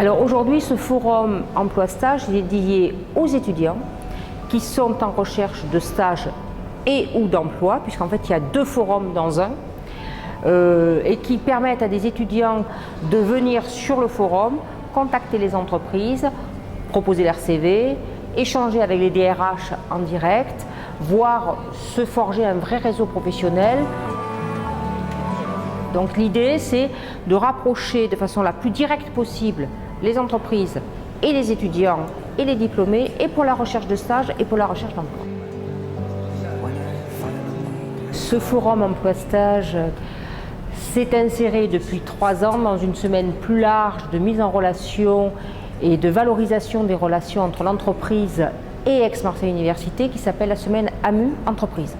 Alors aujourd'hui, ce forum emploi-stage est dédié aux étudiants qui sont en recherche de stage et ou d'emploi, puisqu'en fait il y a 2 forums dans un, et qui permettent à des étudiants de venir sur le forum, contacter les entreprises, proposer leur CV, échanger avec les DRH en direct, voire se forger un vrai réseau professionnel. Donc l'idée, c'est de rapprocher de façon la plus directe possible les entreprises et les étudiants et les diplômés, et pour la recherche de stage et pour la recherche d'emploi. Ce forum emploi-stage s'est inséré depuis 3 ans dans une semaine plus large de mise en relation et de valorisation des relations entre l'entreprise et Aix-Marseille Université, qui s'appelle la semaine AMU Entreprise,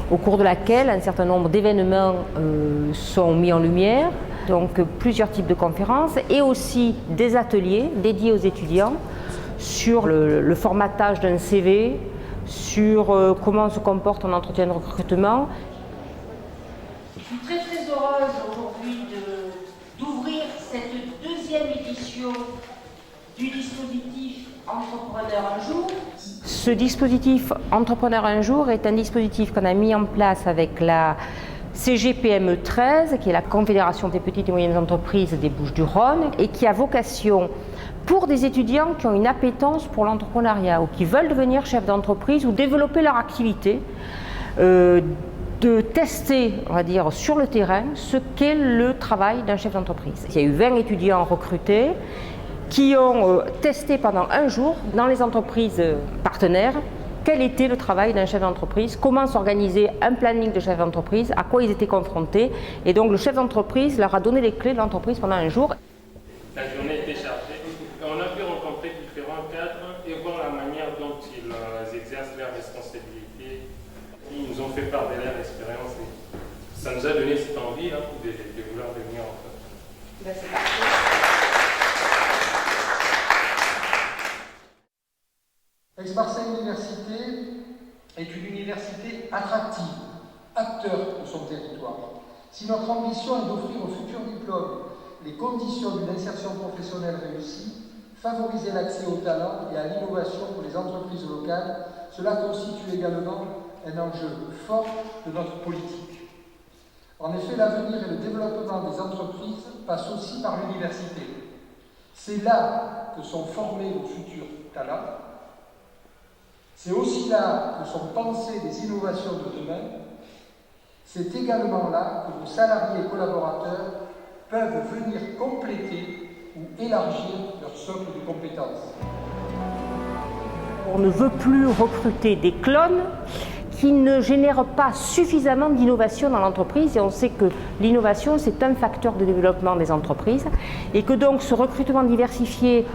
au cours de laquelle un certain nombre d'événements sont mis en lumière, donc plusieurs types de conférences et aussi des ateliers dédiés aux étudiants sur le formatage d'un CV, sur comment se comporte un entretien de recrutement. Je suis très heureuse aujourd'hui d'ouvrir cette 2e édition du dispositif Entrepreneur un jour. Ce dispositif Entrepreneur un jour est un dispositif qu'on a mis en place avec la CGPME 13, qui est la Confédération des petites et moyennes entreprises des Bouches-du-Rhône, et qui a vocation pour des étudiants qui ont une appétence pour l'entrepreneuriat ou qui veulent devenir chef d'entreprise ou développer leur activité, de tester, on va dire, sur le terrain ce qu'est le travail d'un chef d'entreprise. Il y a eu 20 étudiants recrutés qui ont testé pendant 1 jour dans les entreprises partenaires quel était le travail d'un chef d'entreprise, comment s'organiser un planning de chef d'entreprise, à quoi ils étaient confrontés. Et donc le chef d'entreprise leur a donné les clés de l'entreprise pendant 1 jour. La journée était chargée. On a pu rencontrer différents cadres et voir la manière dont ils exercent leurs responsabilités. Ils nous ont fait part de leur expérience et ça nous a donné cette envie de vouloir venir en fait. C'est parfait. Aix-Marseille Université est une université attractive, acteur de son territoire. Si notre ambition est d'offrir aux futurs diplômes les conditions d'une insertion professionnelle réussie, favoriser l'accès au talent et à l'innovation pour les entreprises locales, cela constitue également un enjeu fort de notre politique. En effet, l'avenir et le développement des entreprises passent aussi par l'université. C'est là que sont formés nos futurs talents. C'est aussi là que sont pensées les innovations de demain. C'est également là que nos salariés et collaborateurs peuvent venir compléter ou élargir leur socle de compétences. On ne veut plus recruter des clones qui ne génèrent pas suffisamment d'innovation dans l'entreprise, et on sait que l'innovation c'est un facteur de développement des entreprises, et que donc ce recrutement diversifié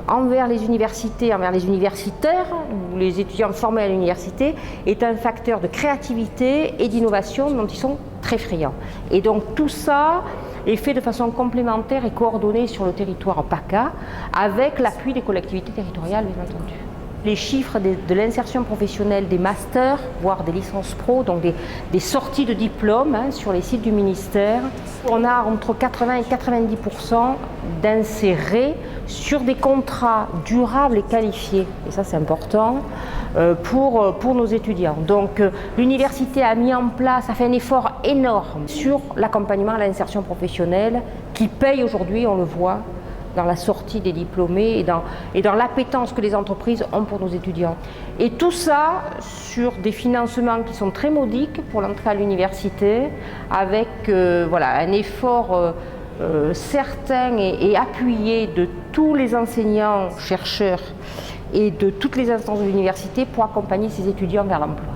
envers les universités, envers les universitaires ou les étudiants formés à l'université est un facteur de créativité et d'innovation dont ils sont très friands. Et donc tout ça est fait de façon complémentaire et coordonnée sur le territoire PACA avec l'appui des collectivités territoriales, bien entendu. Les chiffres de l'insertion professionnelle des masters, voire des licences pro, donc des sorties de diplômes sur les sites du ministère, on a entre 80 et 90% d'insérés sur des contrats durables et qualifiés. Et ça, c'est important pour nos étudiants. Donc l'université a mis en place, a fait un effort énorme sur l'accompagnement à l'insertion professionnelle qui paye aujourd'hui, on le voit, dans la sortie des diplômés et dans l'appétence que les entreprises ont pour nos étudiants. Et tout ça sur des financements qui sont très modiques pour l'entrée à l'université, avec un effort certain et appuyé de tous les enseignants, chercheurs et de toutes les instances de l'université pour accompagner ces étudiants vers l'emploi.